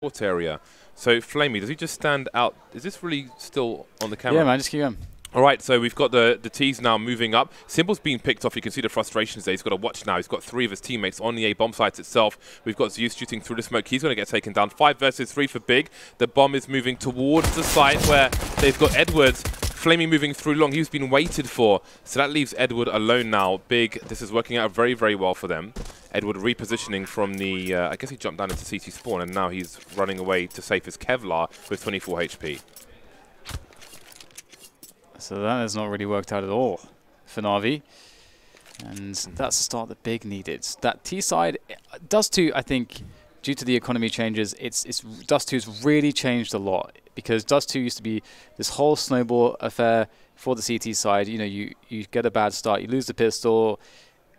Court area. So Flamey, does he just stand out? Is this really still on the camera? Yeah, man, just keep going. All right, so we've got the T's now moving up. Simple's being picked off. You can see the frustrations there. He's got to watch now. He's got 3 of his teammates on the A bomb site itself. We've got Zeus shooting through the smoke. He's going to get taken down. 5 versus 3 for Big. The bomb is moving towards the site where they've got Edwards. Flamey moving through long. He's been waited for. So that leaves Edward alone now. Big, this is working out very, very well for them. Edward repositioning from the, I guess he jumped down into CT spawn, and now he's running away to safe as Kevlar with 24 HP. So that has not really worked out at all for Na'Vi. And that's the start that Big needed. That T side, Dust 2, I think, due to the economy changes, Dust 2's really changed a lot. Because Dust 2 used to be this whole snowball affair for the CT side. You know, you get a bad start, you lose the pistol.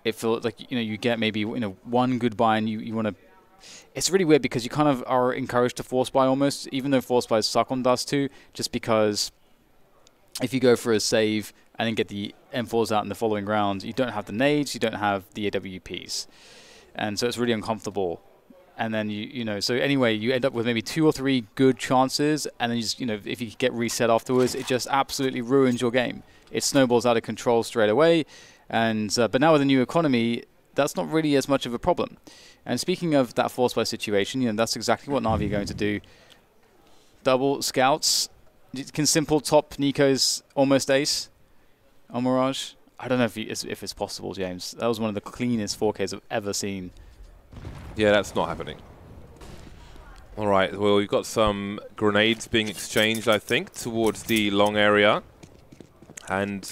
It feels like, you get maybe, one good buy and you want to... It's really weird because you kind of are encouraged to force buy almost, even though force buys suck on Dust 2, just because if you go for a save and then get the M4s out in the following round, you don't have the nades, you don't have the AWPs. And so it's really uncomfortable. And then, so anyway, you end up with maybe 2 or 3 good chances, and then you just, if you get reset afterwards, it just absolutely ruins your game. It snowballs out of control straight away. And but now with the new economy, that's not really as much of a problem. And speaking of that force buy situation, that's exactly what Na'Vi are going to do. Double scouts. Can Simple top Nico's almost ace on Mirage? I don't know if it's possible, James. That was one of the cleanest 4Ks I've ever seen. Yeah, that's not happening. All right, well, we've got some grenades being exchanged, I think, towards the long area. And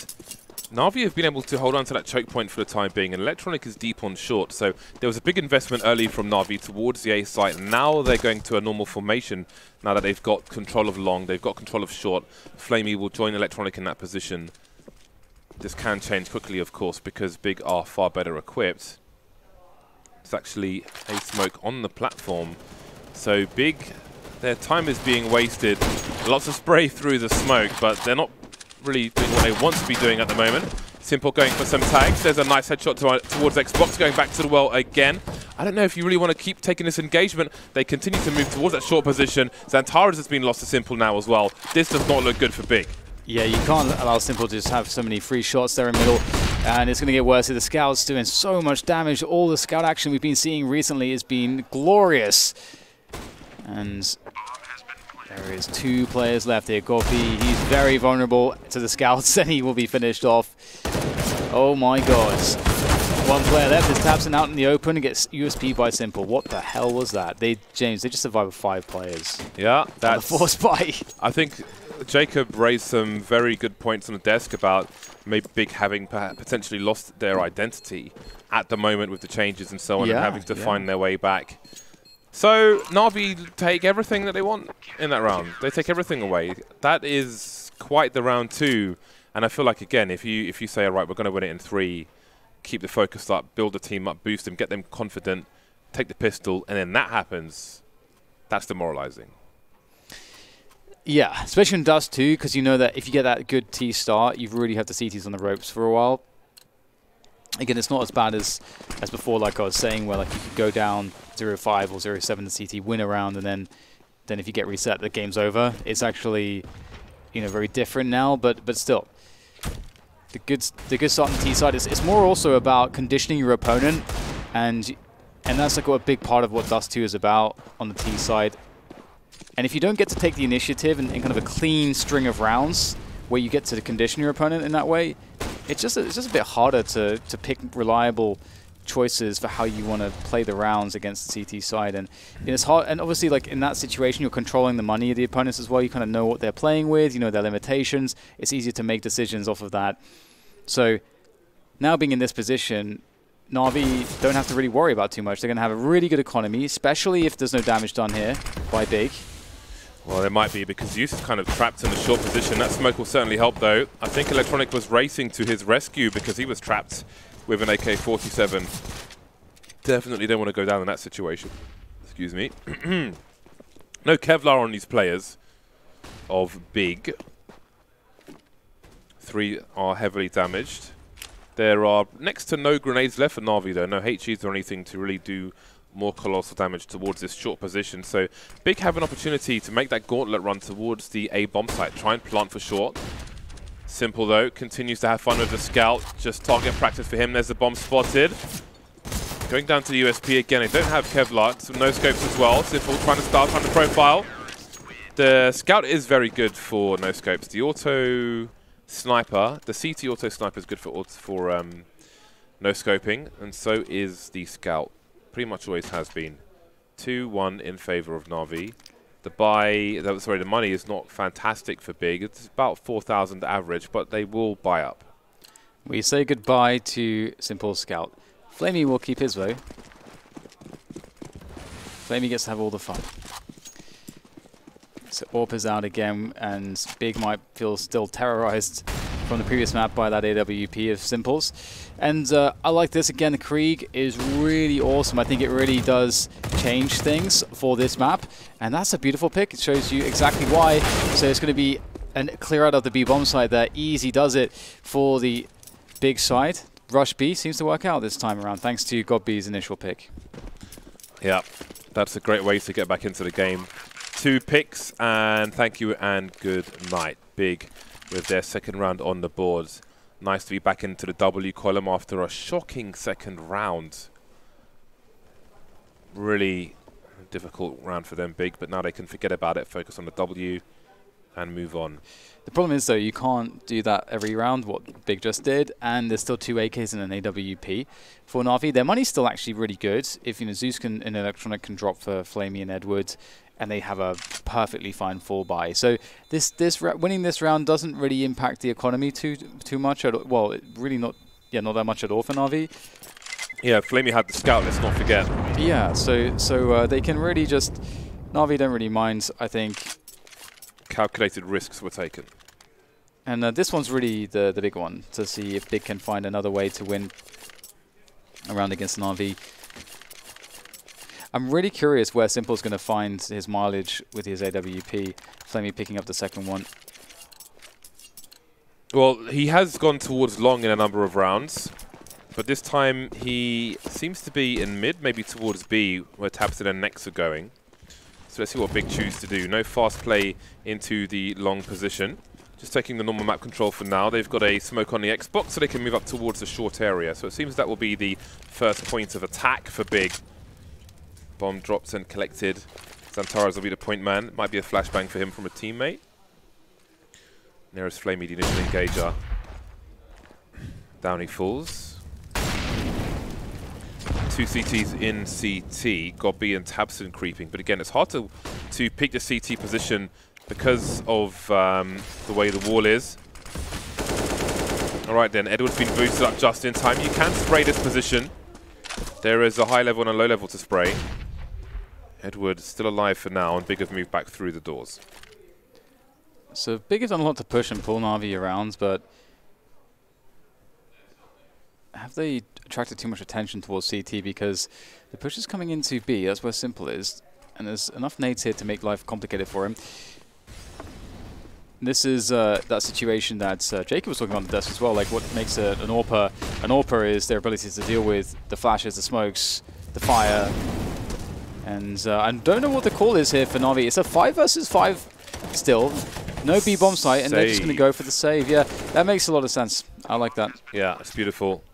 Na'Vi have been able to hold on to that choke point for the time being, and Electronic is deep on short. So there was a big investment early from Na'Vi towards the A site. Now they're going to a normal formation now that they've got control of long, they've got control of short. Flamey will join Electronic in that position. This can change quickly, of course, because Big are far better equipped. It's actually a smoke on the platform. So Big, their time is being wasted. Lots of spray through the smoke, but they're not really doing what they want to be doing at the moment. Simple going for some tags. There's a nice headshot towards Xbox, going back to the well again. I don't know if you really want to keep taking this engagement. They continue to move towards that short position. Xantares has been lost to Simple now as well. This does not look good for Big. Yeah, you can't allow Simple to just have so many free shots there in middle. And it's going to get worse. The Scout's doing so much damage. All the Scout action we've been seeing recently has been glorious. And there is 2 players left here. Gopi, he's very vulnerable to the Scouts, and he will be finished off. Oh my god. 1 player left. There's Tabson out in the open and gets USP by Simple. What the hell was that? James, they just survived with 5 players. Yeah, that's... The force buy. I think Jacob raised some very good points on the desk about maybe Big having potentially lost their identity at the moment with the changes and so on, and having to find their way back. So Na'Vi take everything that they want in that round. They take everything away. That is quite the round 2. And I feel like, again, if you say, all right, we're going to win it in 3, keep the focus up, build the team up, boost them, get them confident, take the pistol, and then that happens, that's demoralizing. Yeah, especially in Dust 2, because you know that if you get that good T start, you really have the CTs on the ropes for a while. Again, it's not as bad as before, like I was saying, where like you could go down 0-5 or 0-7 to CT, win a round, and then if you get reset, the game's over. It's actually, very different now, but still. The good start on the T side is it's more also about conditioning your opponent, and that's like a big part of what Dust 2 is about on the T side. And if you don't get to take the initiative in kind of a clean string of rounds where you get to condition your opponent in that way, it's just a bit harder to pick reliable choices for how you want to play the rounds against the CT side. And it's hard. And obviously, like in that situation, you're controlling the money of the opponents as well. You kind of know what they're playing with, their limitations. It's easier to make decisions off of that. So now being in this position, Na'Vi don't have to really worry about too much. They're going to have a really good economy, especially if there's no damage done here by Big. Well, there might be, because Zeus is kind of trapped in a short position. That smoke will certainly help, though. I think Electronic was racing to his rescue because he was trapped with an AK-47. Definitely don't want to go down in that situation. Excuse me. No Kevlar on these players of Big. 3 are heavily damaged. There are next to no grenades left for Na'Vi, though. No HEs or anything to really do more colossal damage towards this short position. So Big have an opportunity to make that gauntlet run towards the A bomb site. Try and plant for short. Simple though, continues to have fun with the scout. Just target practice for him. There's the bomb spotted. Going down to the USP again. They don't have Kevlar, so no scopes as well. Simple trying to start on the profile. The scout is very good for no scopes. The auto sniper, the CT auto sniper is good for no scoping, and so is the scout. Pretty much always has been. 2-1 in favor of Na'Vi. The money is not fantastic for Big. It's about 4,000 average, but they will buy up. We say goodbye to Simple Scout. Flamey will keep his though. Flamey gets to have all the fun. So AWP is out again, and Big might feel still terrorized from the previous map by that AWP of Simples. And I like this again. The Krieg is really awesome. I think it really does change things for this map, and that's a beautiful pick. It shows you exactly why. So it's going to be a clear out of the B bomb side there. Easy does it for the Big side. Rush B seems to work out this time around, thanks to GodB's initial pick. Yeah, that's a great way to get back into the game. 2 picks, and thank you and good night. Big with their second round on the boards. Nice to be back into the W column after a shocking second round. Really difficult round for them, Big, but now they can forget about it, focus on the W, and move on. The problem is, though, you can't do that every round, what Big just did, and there's still 2 AKs and an AWP for Na'Vi. Their money's still actually really good. If Zeus and Electronic can drop for Flamey and Edward, and they have a perfectly fine 4-buy. So winning this round doesn't really impact the economy too much. Well, really not that much at all for Na'Vi. Yeah, Flamey had the scout, let's not forget. Yeah, so they can really just... Na'Vi don't really mind, I think. Calculated risks were taken. And this one's really the big one, to see if Big can find another way to win a round against Na'Vi. I'm really curious where Simple's going to find his mileage with his AWP. Flamey picking up the second one. Well, he has gone towards long in a number of rounds, but this time he seems to be in mid, maybe towards B, where Tabson and Nex are going. So let's see what Big choose to do. No fast play into the long position. Just taking the normal map control for now. They've got a smoke on the Xbox, so they can move up towards the short area. So it seems that will be the first point of attack for Big. Bomb drops and collected. Xantaras will be the point man. Might be a flashbang for him from a teammate. Nearest Flamey, the initial engager. Down he falls. 2 CTs in CT. GodB and Tabson creeping. But again, it's hard to pick the CT position because of the way the wall is. Alright then, Edward's been boosted up just in time. You can spray this position. There is a high level and a low level to spray. Edward still alive for now, and Big have moved back through the doors. So Big has done a lot to push and pull Na'Vi around, but have they attracted too much attention towards CT? Because the push is coming into B, that's where Simple is, and there's enough nades here to make life complicated for him. This is that situation that Jacob was talking about on the desk as well, like what makes an AWPer. An AWPer is their ability to deal with the flashes, the smokes, the fire. And I don't know what the call is here for Na'Vi. It's a 5 versus 5 still. No B bomb site, and they're just going to go for the save. Yeah, that makes a lot of sense. I like that. Yeah, it's beautiful.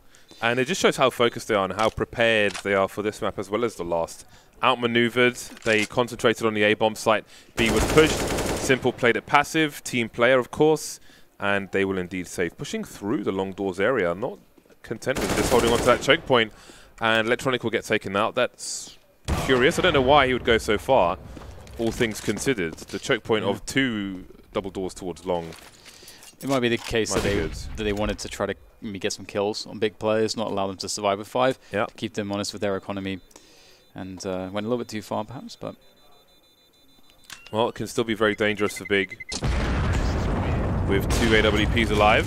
And it just shows how focused they are and how prepared they are for this map as well as the last. Outmaneuvered, they concentrated on the A bomb site. B was pushed. Simple played it passive. Team player, of course. And they will indeed save. Pushing through the long doors area. Not content with just holding on to that choke point. And Electronic will get taken out. That's curious. I don't know why he would go so far, all things considered. The choke point of 2 double doors towards long. It might be the case that they wanted to try to maybe get some kills on big players, not allow them to survive with 5, to keep them honest with their economy. And went a little bit too far, perhaps, but... Well, it can still be very dangerous for Big, with 2 AWPs alive.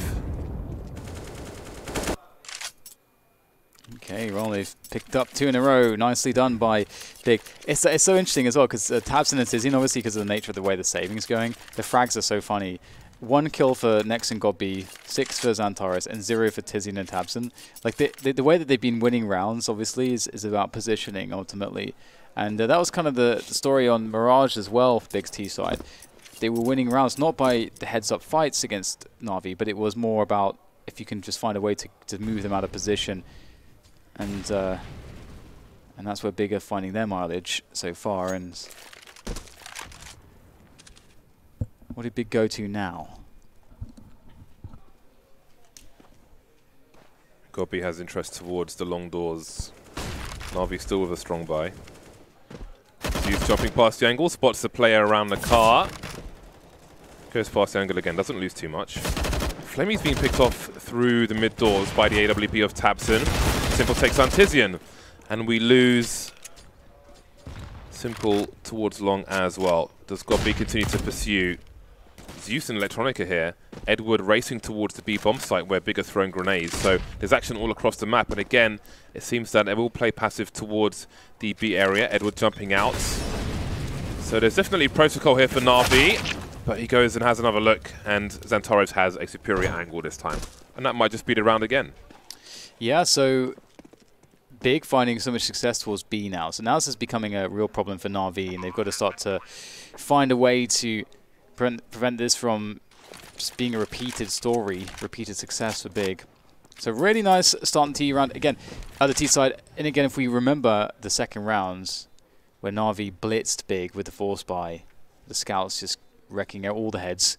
Okay, well, they've picked up 2 in a row. Nicely done by Big. It's so interesting as well, because Tabson and Tizine, obviously because of the nature of the way the saving's going, the frags are so funny. 1 kill for Nex and Godby, 6 for Xantares, and 0 for Tizian and Tabson. Like the way that they've been winning rounds, obviously, is about positioning ultimately. And that was kind of the story on Mirage as well, Big's T side. They were winning rounds not by the heads-up fights against Na'Vi, but it was more about if you can just find a way to move them out of position. And that's where Big are finding their mileage so far. And what did Big go to now? Godby has interest towards the long doors. Na'Vi still with a strong buy. He's jumping past the angle, spots the player around the car. Goes past the angle again, doesn't lose too much. Flamey's being picked off through the mid doors by the AWP of Tabson. Simple takes on Tizian. And we lose Simple towards long as well. Does Godby continue to pursue? Zeus and Electronica here. Edward racing towards the B bomb site where Big are throwing grenades. So there's action all across the map. And again, it seems that they will play passive towards the B area. Edward jumping out. So there's definitely protocol here for Na'Vi. But he goes and has another look. And Xantares has a superior angle this time. And that might just be the round again. Yeah, so Big finding so much success towards B now. So now this is becoming a real problem for Na'Vi. And they've got to start to find a way to prevent this from just being a repeated story, repeated success for Big. So really nice starting T round. Again, other T side. And again, if we remember the second rounds where Na'Vi blitzed Big with the force buy, the scouts just wrecking out all the heads.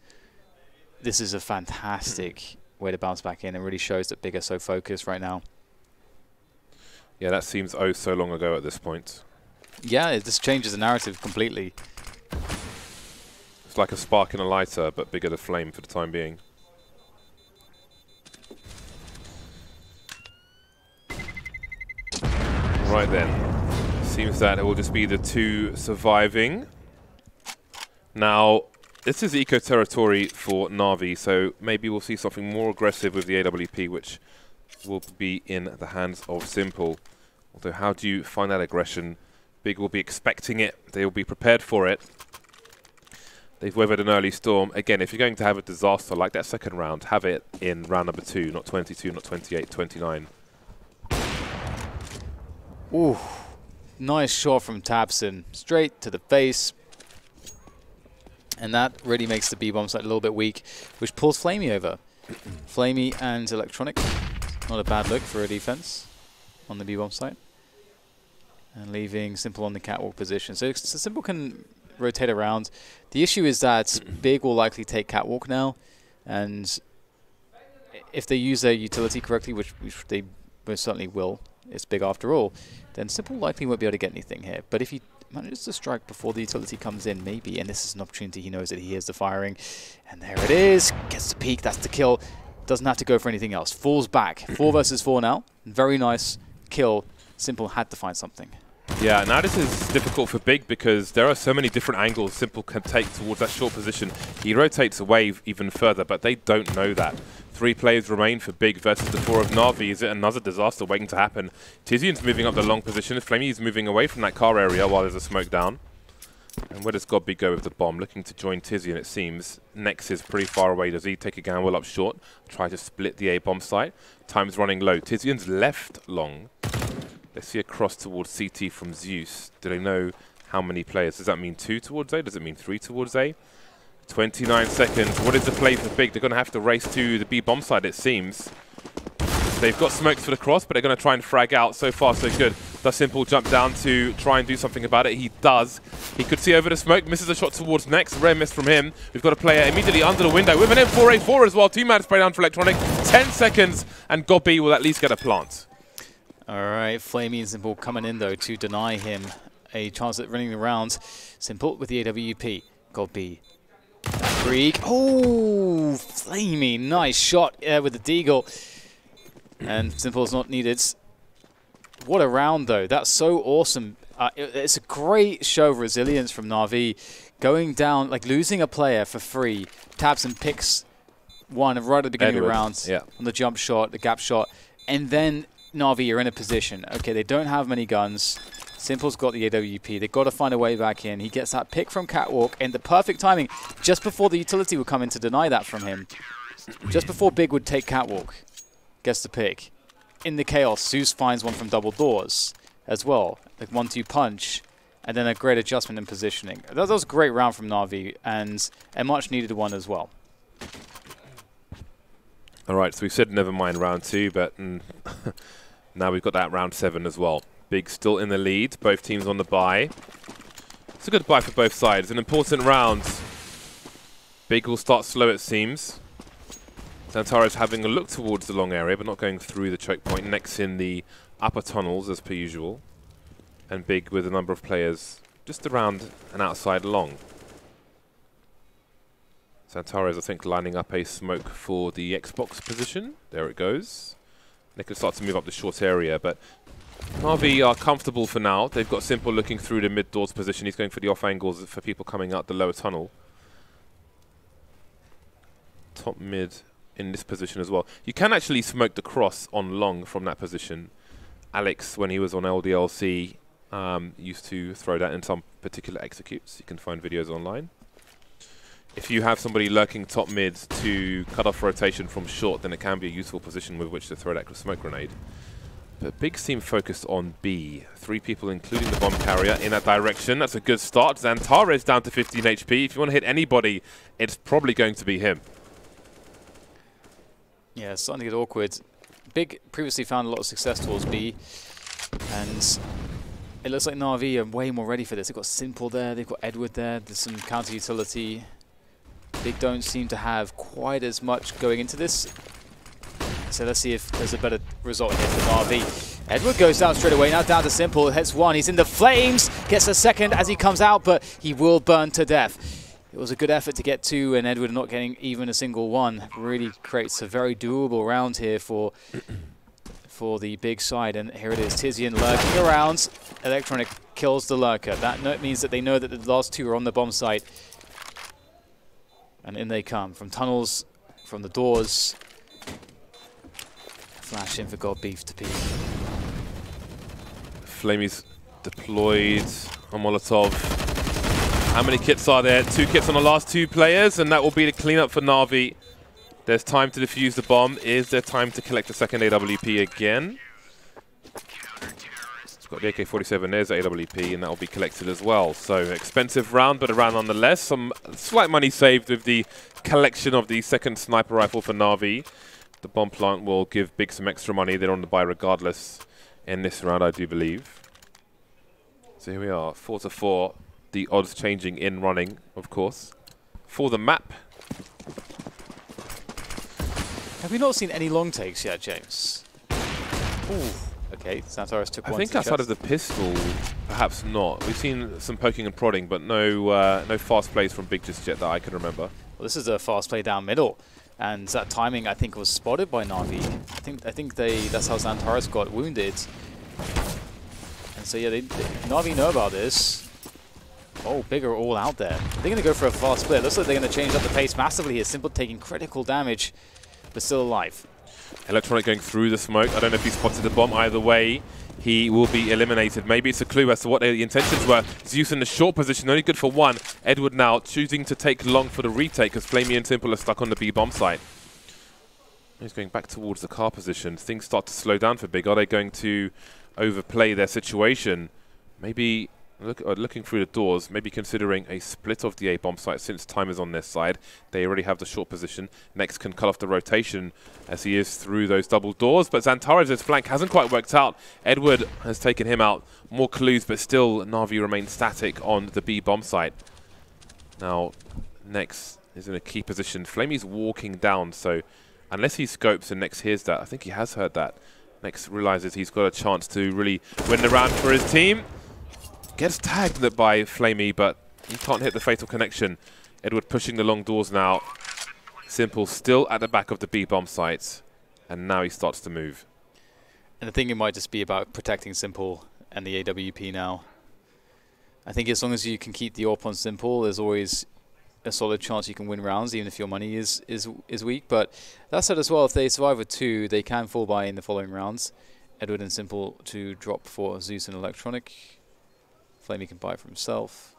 This is a fantastic way to bounce back in. It really shows that Big are so focused right now. Yeah, that seems oh so long ago at this point. Yeah, this changes the narrative completely. It's like a spark in a lighter, but bigger the flame for the time being. Right then. Seems that it will just be the two surviving. Now, this is eco territory for Na'Vi, so maybe we'll see something more aggressive with the AWP, which will be in the hands of Simple. Although, how do you find that aggression? Big will be expecting it. They will be prepared for it. They've weathered an early storm. Again, if you're going to have a disaster like that second round, have it in round number 2, not 22, not 28, 29. Ooh, nice shot from Tabson. Straight to the face. And that really makes the B-bomb site a little bit weak, which pulls Flamey over. Flamey and Electronic. Not a bad look for a defense on the B-bomb site. And leaving Simple on the catwalk position. So Simple can rotate around. The issue is that Big will likely take catwalk now. And if they use their utility correctly, which they most certainly will, it's Big after all, then Simple likely won't be able to get anything here. But if he manages to strike before the utility comes in, maybe, and this is an opportunity, he knows that he hears the firing. And there it is. Gets the peek, that's the kill. Doesn't have to go for anything else. Falls back. 4 versus 4 now. Very nice kill. Simple had to find something. Yeah, now this is difficult for Big because there are so many different angles Simple can take towards that short position. He rotates away even further, but they don't know that. 3 players remain for Big versus the 4 of Na'Vi. Is it another disaster waiting to happen? Tizian's moving up the long position. Flamey's moving away from that car area while there's a smoke down. And where does Godby go with the bomb? Looking to join Tizian, it seems. Nex is pretty far away. Does he take a gamble up short? Try to split the A-bomb site. Time's running low. Tizian's left long. Let's see a cross towards CT from Zeus. Do they know how many players? Does that mean 2 towards A? Does it mean 3 towards A? 29 seconds. What is the play for Big? They're going to have to race to the B bomb side, it seems. They've got smokes for the cross, but they're going to try and frag out. So far, so good. Does Simple jump down to try and do something about it? He does. He could see over the smoke. Misses a shot towards Nex. Rare miss from him. We've got a player immediately under the window with an M4A4 as well. 2-man spray down for Electronic. 10 seconds, and Godby will at least get a plant. All right, Flamey and Simple coming in, though, to deny him a chance at running the round. Simple with the AWP. Godby. Freak. Oh, Flamey. Nice shot with the deagle. And Simple's not needed. What a round, though. That's so awesome. It's a great show of resilience from Na'Vi. Going down, like losing a player for free. Tabson picks one right at the beginning of the round on the jump shot, the gap shot. And then Na'Vi are in a position. Okay, they don't have many guns. Simple's got the AWP. They've got to find a way back in. He gets that pick from Catwalk and the perfect timing just before the utility would come in to deny that from him. Just before Big would take Catwalk. Gets the pick. In the chaos, Zeus finds one from double doors as well. Like 1-2 punch. And then a great adjustment in positioning. That was a great round from Na'Vi, and a much needed one as well. All right, so we said never mind round 2, but now we've got that round 7 as well. Big still in the lead, both teams on the bye. It's a good bye for both sides. An important round. Big will start slow, it seems. Xantares having a look towards the long area, but not going through the choke point. Next in the upper tunnels, as per usual. And Big with a number of players just around and outside long. Xantares, I think, lining up a smoke for the Xbox position. There it goes. They can start to move up the short area, but Na'Vi are comfortable for now. They've got Simple looking through the mid-doors position. He's going for the off angles for people coming out the lower tunnel. Top mid in this position as well. You can actually smoke the cross on long from that position. Alex, when he was on LDLC, used to throw that in some particular executes. You can find videos online. If you have somebody lurking top mid to cut off rotation from short, then it can be a useful position with which to throw that smoke grenade. But Big seem focused on B. 3 people, including the bomb carrier, in that direction. That's a good start. Xantares down to 15 HP. If you want to hit anybody, it's probably going to be him. Yeah, it's starting to get awkward. Big previously found a lot of success towards B, and it looks like Na'Vi are way more ready for this. They've got Simple there, they've got Edward there, there's some counter utility. Big don't seem to have quite as much going into this. So let's see if there's a better result here for Na'Vi. Edward goes down straight away, now down to Simple, hits 1, he's in the flames, gets a second as he comes out, but he will burn to death. It was a good effort to get 2, and Edward not getting even a single one really creates a very doable round here for the Big side. And here it is, Tizian lurking around. Electronic kills the lurker. That means that they know that the last 2 are on the bomb site. And in they come, from tunnels, from the doors. Flash in for God Beef to P. Flamey's deployed on Molotov. How many kits are there? 2 kits on the last 2 players, and that will be the cleanup for Na'Vi. There's time to defuse the bomb. Is there time to collect the second AWP again? It's got the AK-47, there's the AWP, and that will be collected as well. So, expensive round, but a round nonetheless. Some slight money saved with the collection of the second sniper rifle for Na'Vi. The bomb plant will give Big some extra money. They're on the buy regardless in this round, I do believe. So here we are, 4-4. The odds changing in running, of course. For the map. Have we not seen any long takes yet, James? Ooh. Okay, Xantares took one. I think outside of the pistol, perhaps not. We've seen some poking and prodding, but no fast plays from Big just yet that I can remember. Well, this is a fast play down middle, and that timing I think was spotted by Na'Vi. I think that's how Xantares got wounded. And so yeah, Na'Vi know about this. Oh, Big are all out there. They're going to go for a fast split. Looks like they're going to change up the pace massively here. Simple taking critical damage, but still alive. Electronic going through the smoke. I don't know if he spotted the bomb. Either way, he will be eliminated. Maybe it's a clue as to what the intentions were. Zeus in the short position, only good for 1. Edward now choosing to take long for the retake because Flamey and Simple are stuck on the B bomb site. He's going back towards the car position. Things start to slow down for Big. Are they going to overplay their situation? Maybe looking through the doors, maybe considering a split of the A bomb site since time is on their side. They already have the short position. Next can cut off the rotation as he is through those double doors. But Xantares' flank hasn't quite worked out. Edward has taken him out. More clues, but still Na'Vi remains static on the B bomb site. Now, Nex is in a key position. Flamey's walking down, so unless he scopes and Nex hears that, I think he has heard that. Nex realizes he's got a chance to really win the round for his team. Gets tagged by Flamey, but he can't hit the fatal connection. Edward pushing the long doors now. Simple still at the back of the B bomb site, and now he starts to move. And I think it might just be about protecting Simple and the AWP now. I think as long as you can keep the AWP on Simple, there's always a solid chance you can win rounds, even if your money is weak. But that said as well, if they survive with 2, they can fall by in the following rounds. Edward and Simple to drop for Zeus and Electronic. Flamey can buy it for himself.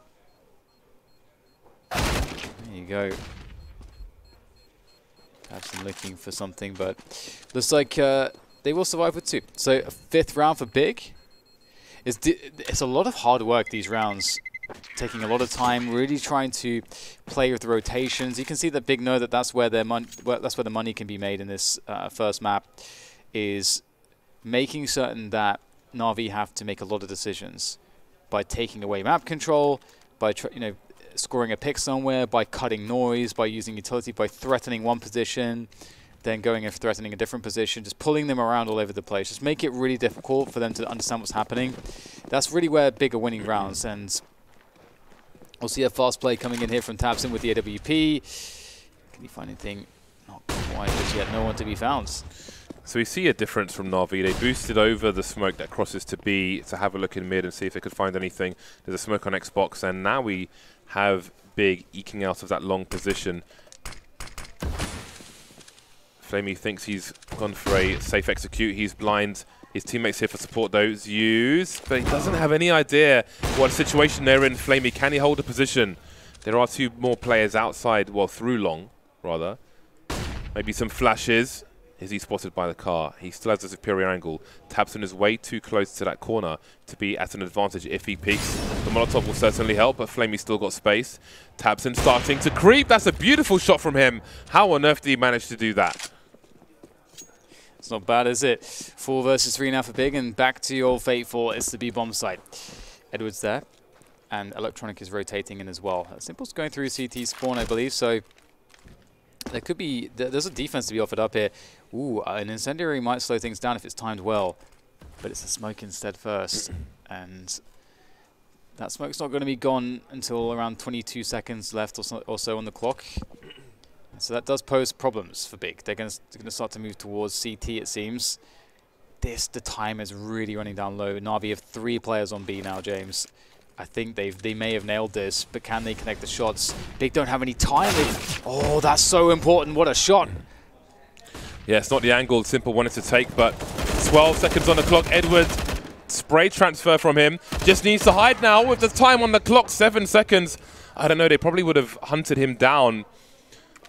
There you go. Tabson looking for something, but looks like they will survive with 2. So a 5th round for Big. It's a lot of hard work, these rounds. Taking a lot of time, really trying to play with the rotations. You can see that Big know that that's where the money can be made in this first map, is making certain that Na'Vi have to make a lot of decisions by taking away map control, by scoring a pick somewhere, by cutting noise, by using utility, by threatening one position, then going and threatening a different position, just pulling them around all over the place. Just make it really difficult for them to understand what's happening. That's really where Big are winning rounds, and we'll see a fast play coming in here from Tabson with the AWP. Can he find anything? Not quite as yet. No one to be found. So we see a difference from Na'Vi. They boosted over the smoke that crosses to B to have a look in mid and see if they could find anything. There's a smoke on Xbox, and now we have Big eking out of that long position. Flamey thinks he's gone for a safe execute. He's blind. His teammates here for support, though. Zeus, but he doesn't have any idea what situation they're in. Flamey, can he hold a position? There are 2 more players outside, well, through long, rather. Maybe some flashes. Is he spotted by the car? He still has a superior angle. Tabson is way too close to that corner to be at an advantage if he peeks. The Molotov will certainly help, but Flamey still got space. Tabson starting to creep. That's a beautiful shot from him. How on earth did he manage to do that? It's not bad, is it? 4 versus 3 now for Big, and back to your Fateful. It's the B-bomb site. Edwards there, and Electronic is rotating in as well. Simple's going through CT spawn, I believe, so there could be, there's a defense to be offered up here. Ooh, an incendiary might slow things down if it's timed well, but it's a smoke instead first, and that smoke's not going to be gone until around 22 seconds left or so on the clock. So that does pose problems for Big. They're going to start to move towards CT, it seems. The time is really running down low. Na'Vi have 3 players on B now, James. I think they may have nailed this, but can they connect the shots? Big don't have any time. Oh, that's so important. What a shot. Yeah, it's not the angle Simple wanted to take, but 12 seconds on the clock. Edwards, spray transfer from him. Just needs to hide now with the time on the clock, 7 seconds. I don't know, they probably would have hunted him down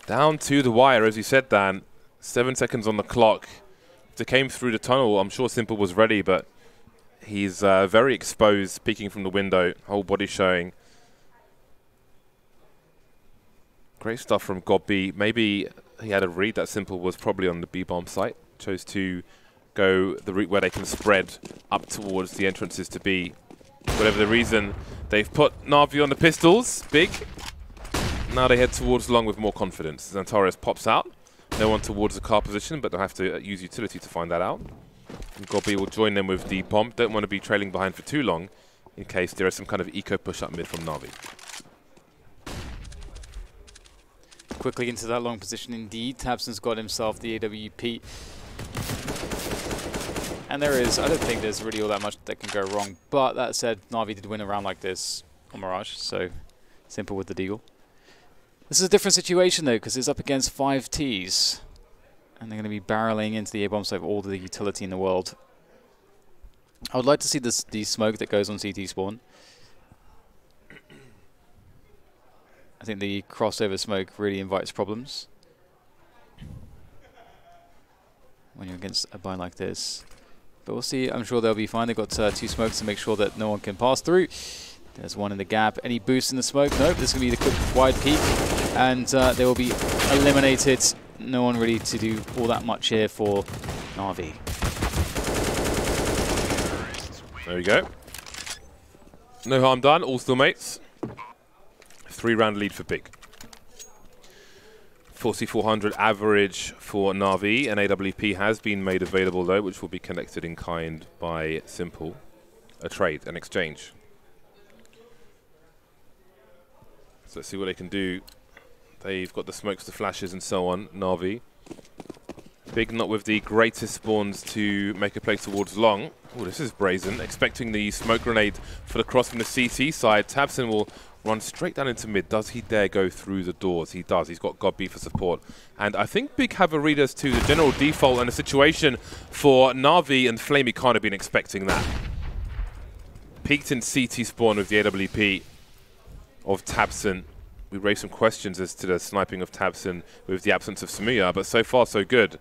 to the wire, as you said, Dan. 7 seconds on the clock. If they came through the tunnel, I'm sure Simple was ready, but he's very exposed, peeking from the window, whole body showing. Great stuff from Gobby. Maybe he had a read that Simple was probably on the B-bomb site. Chose to go the route where they can spread up towards the entrances to B. Whatever the reason, they've put Na'Vi on the pistols. Big. Now they head towards long with more confidence. Xantares pops out. No one towards the car position, but they'll have to use utility to find that out. And Gobby will join them with the bomb. Don't want to be trailing behind for too long in case there is some kind of eco push up mid from Na'Vi. Quickly into that long position indeed. Tabson's got himself the AWP. And I don't think there's really all that much that can go wrong. But that said, Na'Vi did win a round like this on Mirage, so Simple with the deagle. This is a different situation though, because it's up against 5 Ts. And they're going to be barreling into the A-bomb site with all the utility in the world. I would like to see the smoke that goes on CT spawn. I think the crossover smoke really invites problems when you're against a bind like this. But we'll see. I'm sure they'll be fine. They've got 2 smokes to make sure that no one can pass through. There's one in the gap. Any boost in the smoke? Nope. This is going to be the quick wide peek. And they will be eliminated. No one really to do all that much here for Na'Vi. There we go. No harm done. All still mates. 3-round lead for Big. 4,400 average for Na'Vi. An AWP has been made available though, which will be connected in kind by Simple. A trade, an exchange. So let's see what they can do. They've got the smokes, the flashes and so on, Na'Vi. Big not with the greatest spawns to make a play towards long. Oh, this is brazen. Expecting the smoke grenade for the cross from the CT side. Tabson will run straight down into mid. Does he dare go through the doors? He does. He's got Gobby for support. And I think Big have a read as to the general default and the situation for Na'Vi, and Flamey can't have been expecting that. peaked in CT spawn with the AWP of Tabson. We raised some questions as to the sniping of Tabson with the absence of Samuya, but so far so good.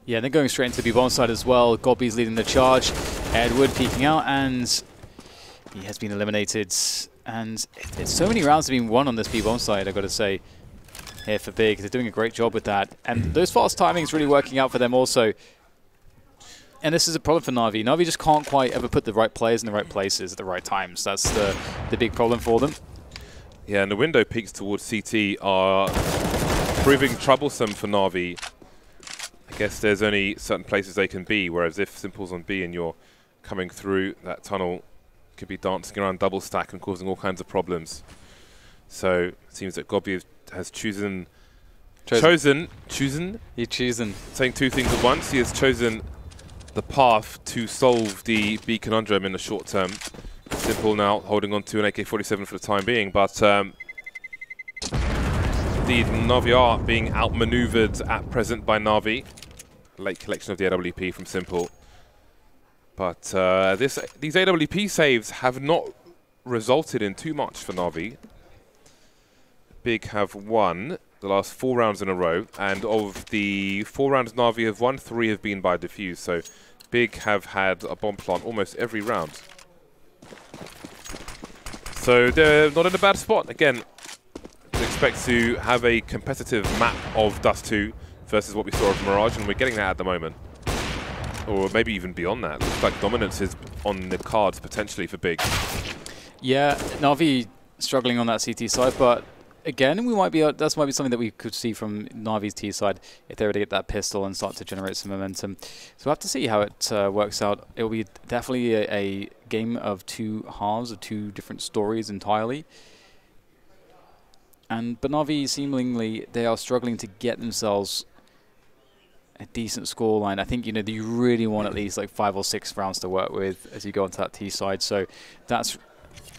Yeah, they're going straight into the B-bomb side as well. Gobby's leading the charge. Edward peeking out, and he has been eliminated. And it's so many rounds have been won on this B-bomb side, I've got to say, here for Big. They're doing a great job with that. And those fast timings really working out for them also. And this is a problem for Na'Vi. Na'Vi just can't quite ever put the right players in the right places at the right times. That's the big problem for them. Yeah, and the window peaks towards CT are proving troublesome for Na'Vi. I guess there's only certain places they can be, whereas if Simple's on B and you're coming through that tunnel, could be dancing around double stack and causing all kinds of problems. So it seems that Gobby has chosen. Saying two things at once. He has chosen the path to solve the B conundrum in the short term. Simple now holding on to an AK-47 for the time being, but the Na'Vi are being outmaneuvered at present by Na'Vi. Late collection of the AWP from Simple. But these AWP saves have not resulted in too much for Na'Vi. Big have won the last 4 rounds in a row, and of the 4 rounds Na'Vi have won, 3 have been by defuse. So Big have had a bomb plant almost every round. So they're not in a bad spot. Again, we expect to have a competitive map of Dust 2 versus what we saw of Mirage, and we're getting that at the moment. Or maybe even beyond that. Looks like dominance is on the cards potentially for Big. Yeah, Na'Vi struggling on that CT side, but again, we might be that might be something that we could see from Na'Vi's T side if they were to get that pistol and start to generate some momentum. So we'll have to see how it works out. It will be definitely a game of 2 halves, of 2 different stories entirely. But Na'Vi, seemingly, they are struggling to get themselves a decent scoreline. I think, you really want at least like 5 or 6 rounds to work with as you go onto that T side. So that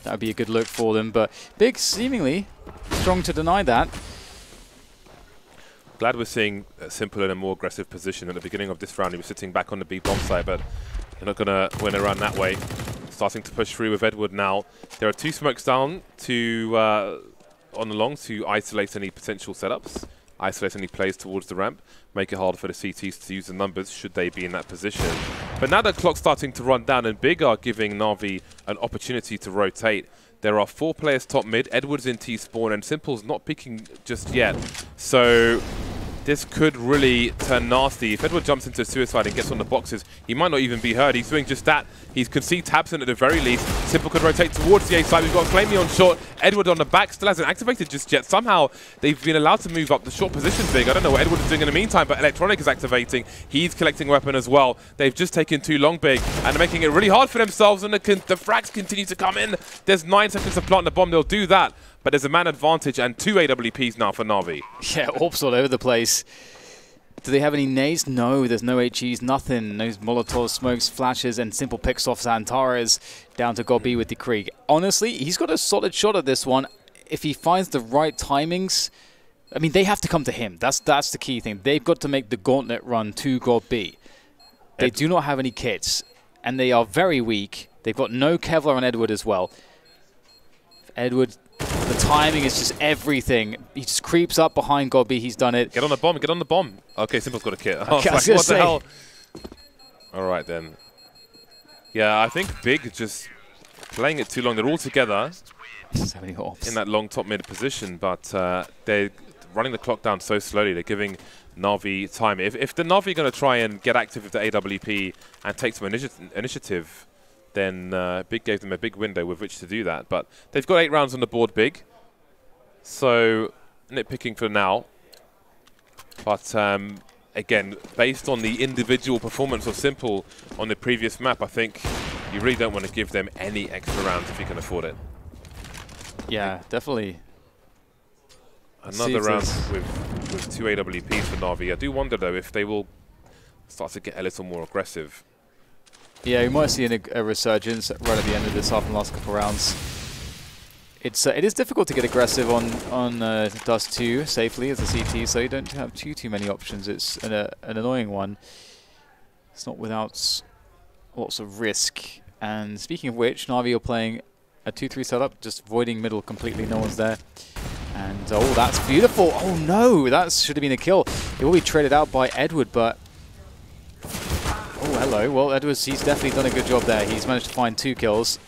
would be a good look for them. But Big seemingly strong to deny that. Glad we're seeing Simple in a more aggressive position. At the beginning of this round, he was sitting back on the B bomb site, but they're not going to win around that way. Starting to push through with Edward now. There are 2 smokes down to on the long to isolate any potential setups, isolate any plays towards the ramp, make it harder for the CTs to use the numbers should they be in that position. But now the clock's starting to run down and Big are giving Na'Vi an opportunity to rotate. There are 4 players top mid, Edward's in T-spawn and Simple's not picking just yet. So this could really turn nasty. If Edward jumps into suicide and gets on the boxes, he might not even be heard. He's doing just that. He's conceded Tabson at the very least. Simple could rotate towards the A side. We've got Flamey on short. Edward on the back still hasn't activated just yet. Somehow they've been allowed to move up the short position Big. I don't know what Edward is doing in the meantime, but Electronic is activating. He's collecting weapon as well. They've just taken too long Big and they're making it really hard for themselves, and the frags continue to come in. There's 9 seconds to plant the bomb. They'll do that, but there's a man advantage and 2 AWPs now for Na'Vi. Yeah, orbs all over the place. Do they have any nades? No, there's no HEs, nothing. No Molotov, smokes, flashes, and Simple picks off Zantares down to Gobby with the Krieg. Honestly, he's got a solid shot at this one. If he finds the right timings, I mean, they have to come to him. That's the key thing. They've got to make the gauntlet run to Gobby. They do not have any kits, and they are very weak. They've got no Kevlar on Edward as well. Edward, the timing is just everything. He just creeps up behind Gobby. He's done it. Get on the bomb. Get on the bomb. Okay, Simple's got a kit. Okay, like, what the hell? All right, then. Yeah, I think Big just playing it too long. They're all together so many orbs in that long top mid position, but they're running the clock down so slowly. They're giving Na'Vi time. If the Na'Vi are going to try and get active with the AWP and take some initiative, then Big gave them a big window with which to do that. But they've got 8 rounds on the board, Big. So nitpicking for now. But again, based on the individual performance of Simple on the previous map, I think you really don't want to give them any extra rounds if you can afford it. Yeah, definitely. Another round with 2 AWPs for Na'Vi. I do wonder, though, if they will start to get a little more aggressive. Yeah, we might see a resurgence right at the end of this after the last couple of rounds. It is difficult to get aggressive on Dust 2 safely as a CT, so you don't have too many options. It's an annoying one. It's not without lots of risk. And speaking of which, Na'Vi are playing a 2-3 setup, just voiding middle completely. No one's there. And oh, that's beautiful. Oh no, that should have been a kill. It will be traded out by Edward, but oh, hello. Well, Edwards, he's definitely done a good job there. He's managed to find 2 kills.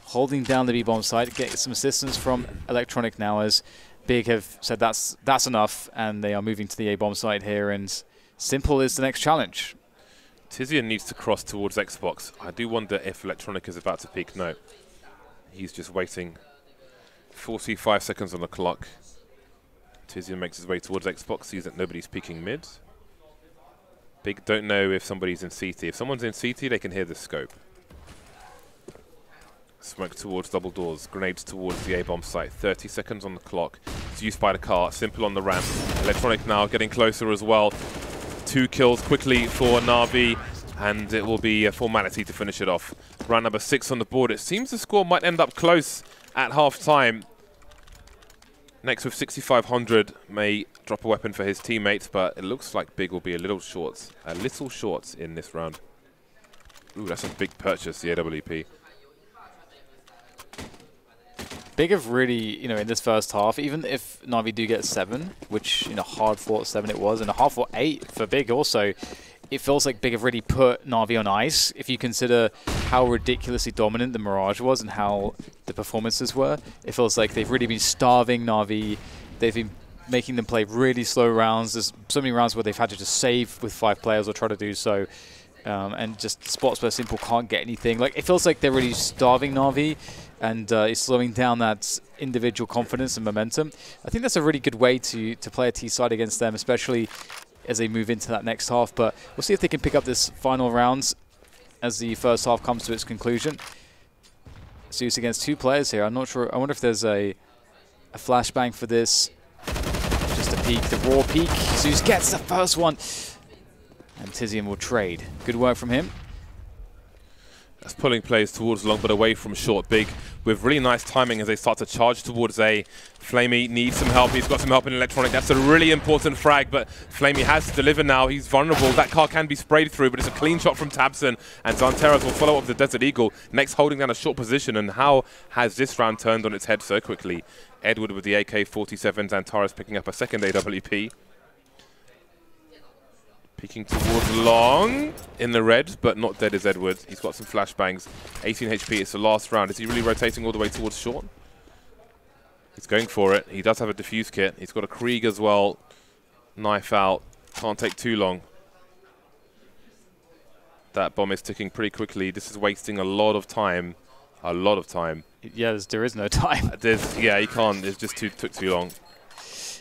Holding down the B-bomb site, getting some assistance from Electronic now, as Big have said that's enough, and they are moving to the A-bomb site here, and Simple is the next challenge. Tizian needs to cross towards Xbox. I do wonder if Electronic is about to peek. No. He's just waiting. 45 seconds on the clock. Tizian makes his way towards Xbox, sees that nobody's peeking mid. Big don't know if somebody's in CT. If someone's in CT, they can hear the scope. Smoke towards double doors. Grenades towards the A-bomb site. 30 seconds on the clock. It's used by the car. Simple on the ramp. Electronic now getting closer as well. 2 kills quickly for Na'Vi, and it will be a formality to finish it off. Round number 6 on the board. It seems the score might end up close at half-time. Next with 6,500 may drop a weapon for his teammates, but it looks like Big will be a little short in this round. Ooh, that's a big purchase, the AWP. Big have really, in this first half, even if Na'Vi do get 7, which, hard-fought 7 it was, and a hard-fought 8 for Big also, it feels like Big have really put Na'Vi on ice. If you consider how ridiculously dominant the Mirage was and how the performances were, it feels like they've really been starving Na'Vi. They've been making them play really slow rounds. There's so many rounds where they've had to just save with 5 players or try to do so. And just spots where Simple can't get anything. Like, it feels like they're really starving Na'Vi, and it's slowing down that individual confidence and momentum. I think that's a really good way to play a T-side against them, especially as they move into that next half. But we'll see if they can pick up this final rounds as the first half comes to its conclusion. Zeus against 2 players here. I'm not sure. I wonder if there's a flashbang for this. Just a peek, the raw peek. Zeus gets the first one. And Tizian will trade. Good work from him. That's pulling plays towards long, but away from short. Big with really nice timing as they start to charge towards A. Flamey needs some help. He's got some help in Electronic. That's a really important frag, but Flamey has to deliver now. He's vulnerable. That car can be sprayed through, but it's a clean shot from Tabson. And Zanteras will follow up with the Desert Eagle. Next, holding down a short position. And how has this round turned on its head so quickly? Edward with the AK-47. Zanteras picking up a second AWP. Peeking towards long in the red, but not dead as Edward. He's got some flashbangs. 18 HP, it's the last round. Is he really rotating all the way towards short? He's going for it. He does have a defuse kit. He's got a Krieg as well. Knife out. Can't take too long. That bomb is ticking pretty quickly. This is wasting a lot of time. A lot of time. Yeah, there is no time. Yeah, he can't. It just took too long.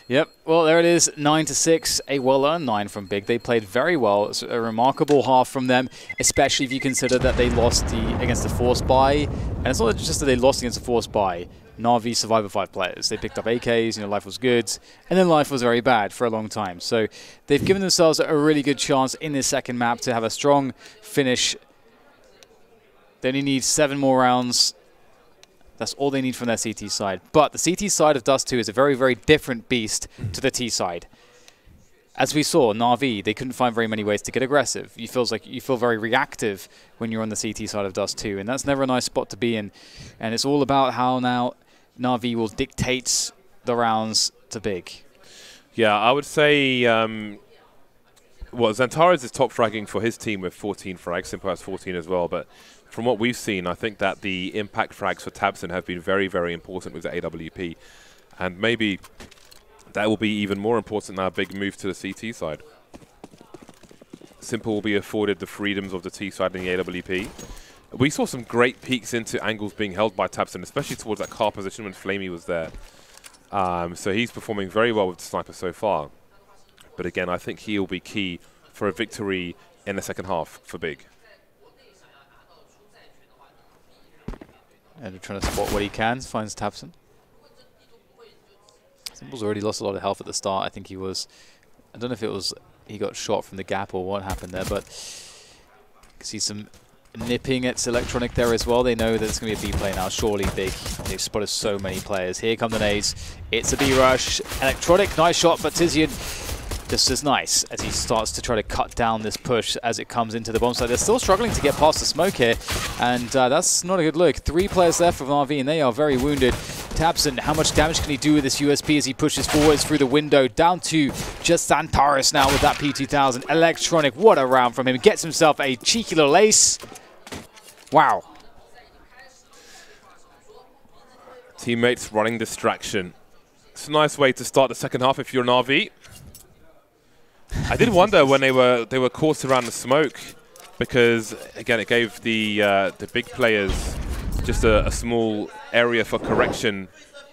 Yep, well, there it is, 9-6, a well-earned 9 from Big. They played very well. It's a remarkable half from them, especially if you consider that they lost against the Force buy. And it's not just that they lost against the Force buy. Na'Vi survived with 5 players. They picked up AKs, life was good, and then life was very bad for a long time. So they've given themselves a really good chance in this second map to have a strong finish. They only need 7 more rounds. That's all they need from their CT side. But the CT side of Dust 2 is a very, very different beast to the T side. As we saw, Na'Vi, they couldn't find very many ways to get aggressive. You feel very reactive when you're on the CT side of Dust 2, and that's never a nice spot to be in. And it's all about how now Na'Vi will dictate the rounds to Big. Yeah, I would say, well, Zantares is top fragging for his team with 14 frags. Simple has 14 as well, but from what we've seen, I think that the impact frags for Tabson have been very, very important with the AWP. And maybe that will be even more important now, Big move to the CT side. Simple will be afforded the freedoms of the T side in the AWP. We saw some great peeks into angles being held by Tabson, especially towards that car position when Flamey was there. So he's performing very well with the sniper so far. But again, I think he'll be key for a victory in the second half for Big. And trying to spot what he can, finds Tabson. Simple's already lost a lot of health at the start. I think he was, I don't know if it was he got shot from the gap or what happened there, but you can see some nipping at Electronic there as well. They know that it's going to be a B play now. Surely Big. They've spotted so many players. Here come the nades. It's a B rush. Electronic, nice shot, but Tizian just as nice as he starts to try to cut down this push as it comes into the bomb site. They're still struggling to get past the smoke here, and that's not a good look. 3 players left from RV, and they are very wounded. tabseN, how much damage can he do with this USP as he pushes forwards through the window? Down to just StarSeries now with that P2000. Electronic, what a round from him. Gets himself a cheeky little ace. Wow. Teammates running distraction. It's a nice way to start the second half if you're an RV. I did wonder when they were caught around the smoke, because again it gave the big players just a small area for correction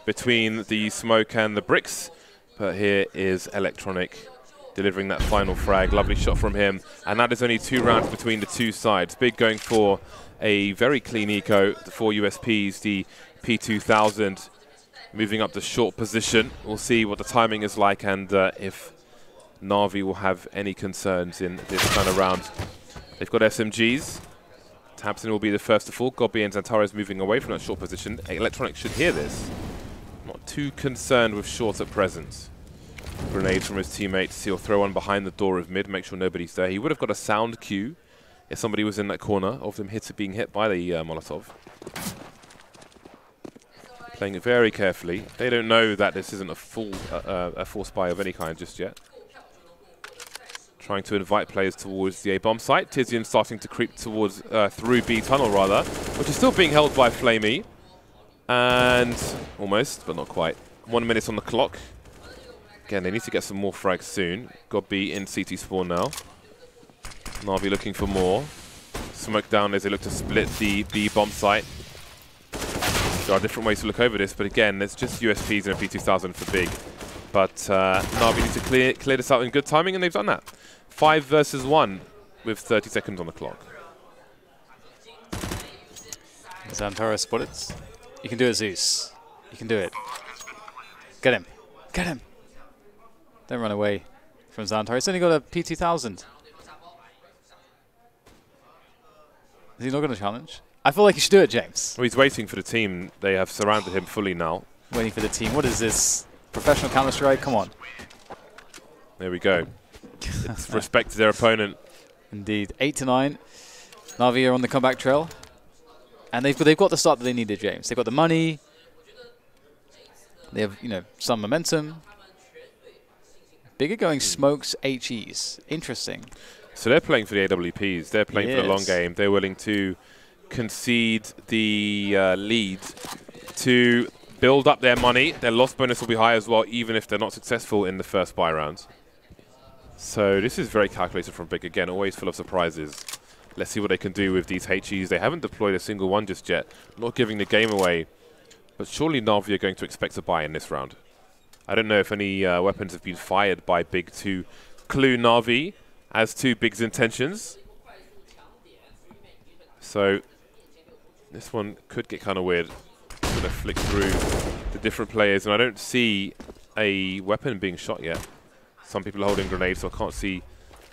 between the smoke and the bricks. But here is Electronic delivering that final frag. Lovely shot from him, and that is only 2 rounds between the 2 sides. Big going for a very clean eco. The 4 USPs, the P2000 moving up the short position. We'll see what the timing is like, and if Na'Vi will have any concerns in this kind of round. They've got SMGs. tabseN will be the first to fall. Gobby and StarSeries moving away from that short position. Electronic should hear this. Not too concerned with short at present. Grenades from his teammates. He'll throw one behind the door of mid, make sure nobody's there. He would have got a sound cue if somebody was in that corner of them being hit by the Molotov. Playing it very carefully. They don't know that this isn't a full spy of any kind just yet. Trying to invite players towards the A-bomb site. Tizian starting to creep towards, through B tunnel rather, which is still being held by Flamey. And almost, but not quite. 1 minute on the clock. Again, they need to get some more frags soon. Gobby in CT spawn now. Na'Vi looking for more. Smoke down as they look to split the B bomb site. There are different ways to look over this, but again, there's just USPs and a P2000 for big. But Na'Vi need to clear this out in good timing, and they've done that. 5 versus 1 with 30 seconds on the clock. StarSeries spotted. You can do it, Zeus. You can do it. Get him. Get him. Don't run away from StarSeries. He's only got a P2000. Is he not going to challenge? I feel like he should do it, James. Well, he's waiting for the team. They have surrounded him fully now. Waiting for the team. What is this? Professional Counter-Strike? Come on. There we go. It's respect to their opponent. Indeed. 8-9. Na'Vi are on the comeback trail. And they've got the start that they needed, James. They've got the money. They have, you know, some momentum. Bigger going smokes HEs. Interesting. So they're playing for the AWPs. They're playing for the long game. They're willing to concede the lead to build up their money. Their loss bonus will be high as well, even if they're not successful in the first buy round. So this is very calculated from Big. Again, always full of surprises. Let's see what they can do with these HEs. They haven't deployed a single one just yet. Not giving the game away. But surely Na'Vi are going to expect a buy in this round. I don't know if any weapons have been fired by Big to clue Na'Vi as to Big's intentions. So this one could get kind of weird. I'm going to flick through the different players, and I don't see a weapon being shot yet. Some people are holding grenades, so I can't see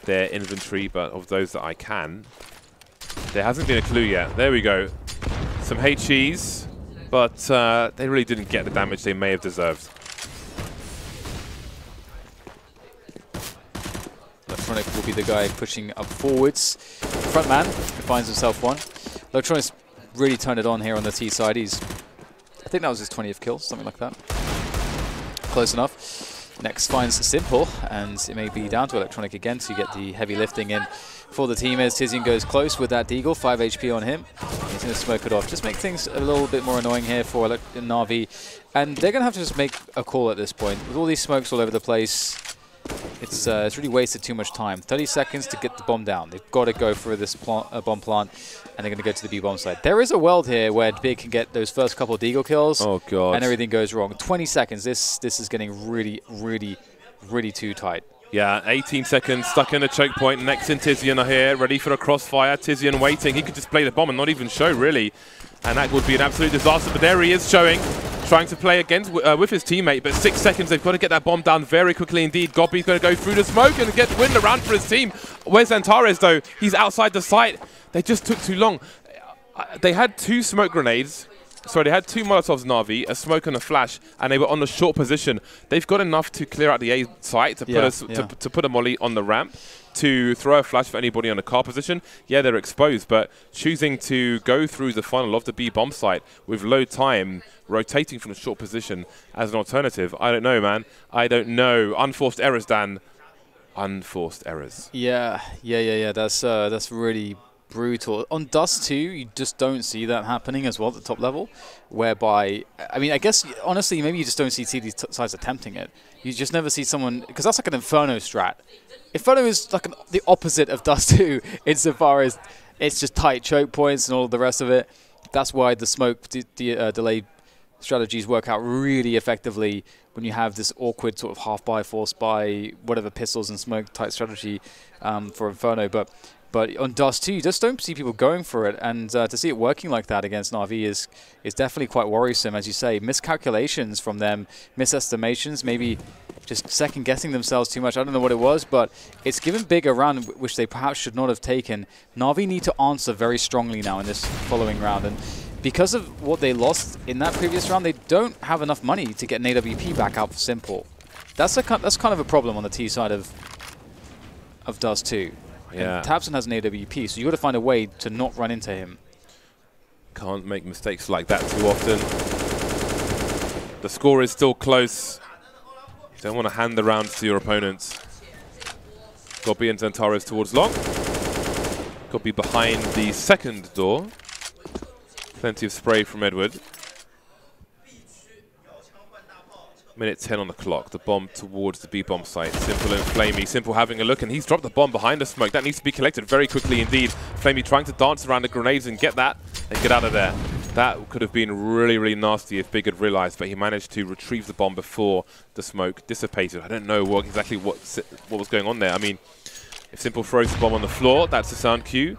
their inventory, but of those that I can, there hasn't been a clue yet. There we go. Some HEs, but they really didn't get the damage they may have deserved. Electronic will be the guy pushing up forwards. Front man who finds himself one. Electronic's really turned it on here on the T side. I think that was his 20th kill, something like that. Close enough. Next finds Simple, and it may be down to Electronic again to get the heavy lifting in for the team as Tizian goes close with that Deagle. 5 HP on him. He's going to smoke it off. Just make things a little bit more annoying here for Na'Vi. And they're going to have to just make a call at this point. With all these smokes all over the place, it's really wasted too much time. 30 seconds to get the bomb down. They've got to go for this bomb plant, and they're going to go to the B-bomb side. There is a world here where Big can get those first couple of Deagle kills, and everything goes wrong. 20 seconds. This is getting really, really, really too tight. Yeah, 18 seconds, stuck in a choke point. Next in Tizian are here, ready for a crossfire. Tizian waiting. He could just play the bomb and not even show, really. And that would be an absolute disaster. But there he is showing, trying to play against with his teammate. But 6 seconds, they've got to get that bomb down very quickly indeed. Gobby's going to go through the smoke and win the round for his team. Where's StarSeries, though? He's outside the site. They just took too long. They had 2 smoke grenades. Sorry, they had 2 Molotovs, Na'Vi, a smoke and a flash, and they were on the short position. They've got enough to clear out the A site, to put a molly on the ramp, to throw a flash for anybody on a car position. Yeah, they're exposed, but choosing to go through the funnel of the B bomb site with low time, rotating from the short position as an alternative, I don't know, man. I don't know. Unforced errors, Dan. Unforced errors. Yeah. That's really brutal. On Dust 2, you just don't see that happening as well at the top level, whereby, I mean, I guess, honestly, maybe you just don't see these sides attempting it. You just never see someone, because that's like an Inferno strat. Inferno is like the opposite of Dust 2 insofar as it's just tight choke points and all the rest of it. That's why the smoke delay strategies work out really effectively when you have this awkward sort of half buy, force buy, whatever pistols and smoke type strategy for Inferno. But on Dust 2, you just don't see people going for it, and to see it working like that against Na'Vi is definitely quite worrisome, as you say. Miscalculations from them, misestimations, maybe just second-guessing themselves too much. I don't know what it was, but it's given Big a round which they perhaps should not have taken. Na'Vi need to answer very strongly now in this following round, and because of what they lost in that previous round, they don't have enough money to get an AWP back out for Simple. That's kind of a problem on the T side of Dust 2. Yeah. And tabseN has an AWP, so you got to find a way to not run into him. Can't make mistakes like that too often. The score is still close. You don't want to hand the rounds to your opponents. Gobi and Xantares towards long. Gobi behind the second door. Plenty of spray from Edward. Minute 10 on the clock. The bomb towards the B-bomb site. Simple and Flamey. Simple having a look, and he's dropped the bomb behind the smoke. That needs to be collected very quickly indeed. Flamey trying to dance around the grenades and get that and get out of there. That could have been really, really nasty if Big had realized, but he managed to retrieve the bomb before the smoke dissipated. I don't know exactly what was going on there. I mean, if Simple throws the bomb on the floor, that's a sound cue,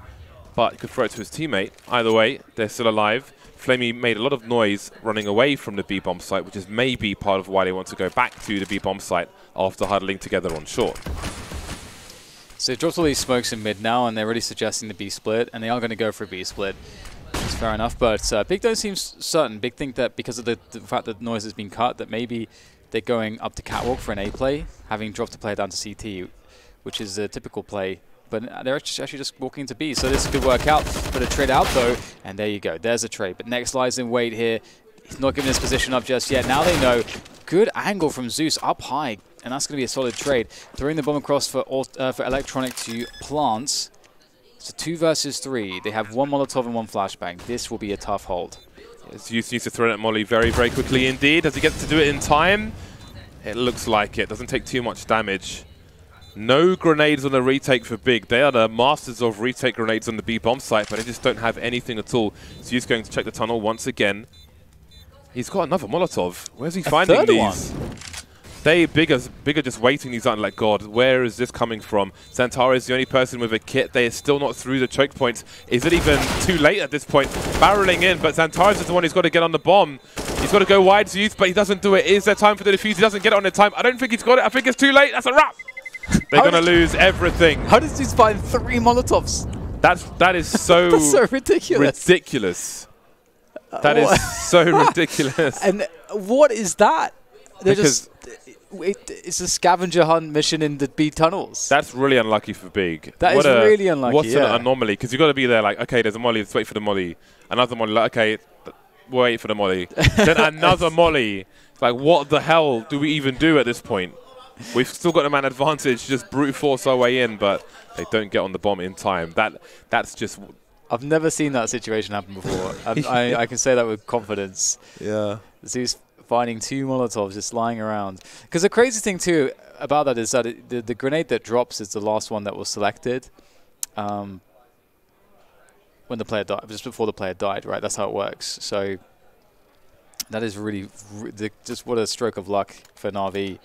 but he could throw it to his teammate. Either way, they're still alive. Flamey made a lot of noise running away from the B-bomb site, which is maybe part of why they want to go back to the B-bomb site after huddling together on short. So they've dropped all these smokes in mid now, and they're really suggesting the B split, and they are going to go for a B split. It's fair enough, but Big don't seem certain. Big think that because of the fact that the noise has been cut, that maybe they're going up to Catwalk for an A play, having dropped a player down to CT, which is a typical play. But they're actually just walking into B, so this could work out. But a trade out, though, and there you go. There's a trade. But Next lies in wait here. He's not giving his position up just yet. Now they know. Good angle from Zeus up high, and that's going to be a solid trade. Throwing the bomb across for Electronic to plant. It's a 2 versus 3. They have 1 Molotov and 1 flashbang. This will be a tough hold. Zeus needs to throw that molly very, very quickly indeed. Does he get to do it in time? It looks like it. Doesn't take too much damage. No grenades on the retake for Big. They are the masters of retake grenades on the B-bomb site, but they just don't have anything at all. So he's going to check the tunnel once again. He's got another Molotov. Where's he finding these? Big are just waiting these out like, God, where is this coming from? Xantares is the only person with a kit. They are still not through the choke points. Is it even too late at this point? Barreling in, but Xantares is the one who's got to get on the bomb. He's got to go wide to Youth, but he doesn't do it. Is there time for the defuse? He doesn't get it on the time. I don't think he's got it. I think it's too late. That's a wrap. They're going to lose everything. How does he find 3 Molotovs? That is so, that's so ridiculous. That is so ridiculous. And what is that? It's a scavenger hunt mission in the B tunnels. That's really unlucky for Big. That is really unlucky. What's an anomaly? Because you've got to be there like, okay, there's a molly, let's wait for the molly. Another molly, like, okay, wait for the molly. Then another molly. Like, what the hell do we even do at this point? We've still got a man advantage, just brute force our way in, but they don't get on the bomb in time. That's just... I've never seen that situation happen before. I can say that with confidence. Yeah. Zeus finding 2 Molotovs just lying around. Because the crazy thing, too, about that is that the grenade that drops is the last one that was selected when the player died, just before the player died, right? That's how it works. So that is really just what a stroke of luck for Na'Vi.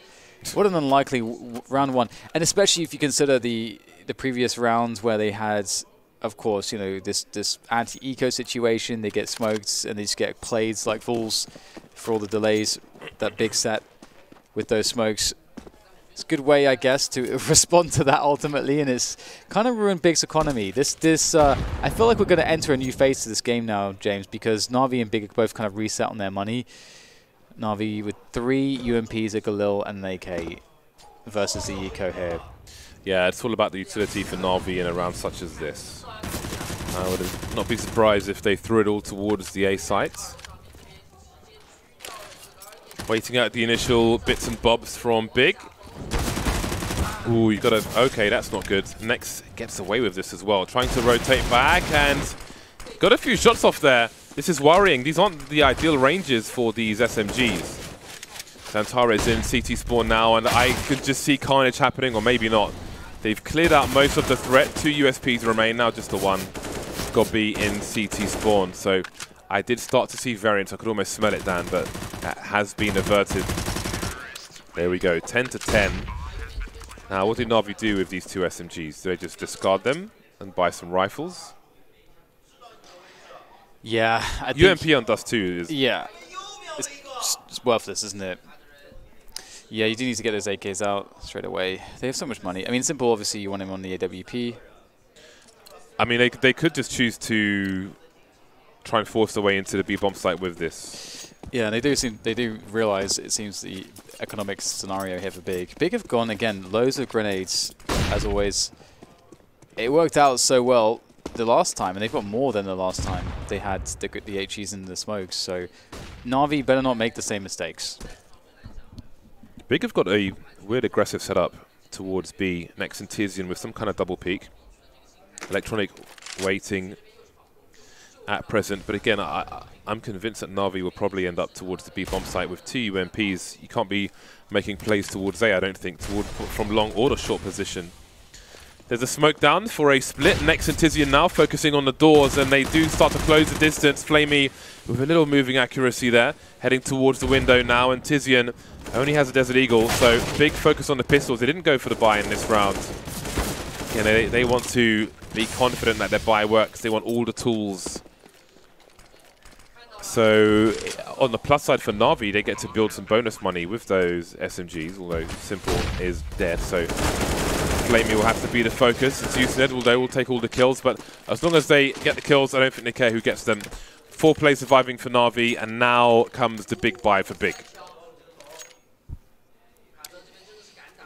What an unlikely round 1. And especially if you consider the previous rounds where they had, of course, you know, this anti-eco situation. They get smoked and they just get played like fools for all the delays that Big set with those smokes. It's a good way, I guess, to respond to that ultimately, and it's kind of ruined Big's economy. I feel like we're going to enter a new phase to this game now, James, because Na'Vi and Big both kind of reset on their money. Na'Vi with 3 UMPs, a Galil, and an AK versus the Eco here. Yeah, it's all about the utility for Na'Vi in a round such as this. I would not be surprised if they threw it all towards the A site. Waiting out the initial bits and bobs from Big. Ooh, you got to... Okay, that's not good. Next gets away with this as well. Trying to rotate back and got a few shots off there. This is worrying. These aren't the ideal ranges for these SMGs. Xantares in CT spawn now, and I could just see carnage happening, or maybe not. They've cleared out most of the threat. 2 USPs remain, now just the 1. Gobby in CT spawn. So I did start to see variance. I could almost smell it, Dan, but that has been averted. There we go, 10 to 10. Now, what do Na'Vi do with these 2 SMGs? Do they just discard them and buy some rifles? Yeah, I UMP think on Dust 2 is... Yeah, it's worthless, isn't it? Yeah, you do need to get those AKs out straight away. They have so much money. I mean, Simple, obviously, you want him on the AWP. I mean, they could just choose to try and force their way into the B bomb site with this. Yeah, and they do realize it seems the economic scenario here for Big. Big have gone again, loads of grenades as always. It worked out so well the last time, and they've got more than the last time they had the HEs and the smokes. So Na'Vi better not make the same mistakes. Big have got a weird aggressive setup towards B next in Tizian with some kind of double peek. Electronic waiting at present, but again, I'm convinced that Na'Vi will probably end up towards the B bomb site with 2 UMPs. You can't be making plays towards A, I don't think, from long or the short position. There's a smoke down for a split. Next and Tizian now focusing on the doors, and they do start to close the distance. Flamey with a little moving accuracy there, heading towards the window now, and Tizian only has a Desert Eagle, so big focus on the pistols. They didn't go for the buy in this round. Again, they want to be confident that their buy works. They want all the tools. So on the plus side for Na'Vi, they get to build some bonus money with those SMGs, although Simple is dead, so Flamey will have to be the focus. It's Usenet, although will take all the kills, but as long as they get the kills, I don't think they care who gets them. 4 plays surviving for Na'Vi, and now comes the big buy for Big.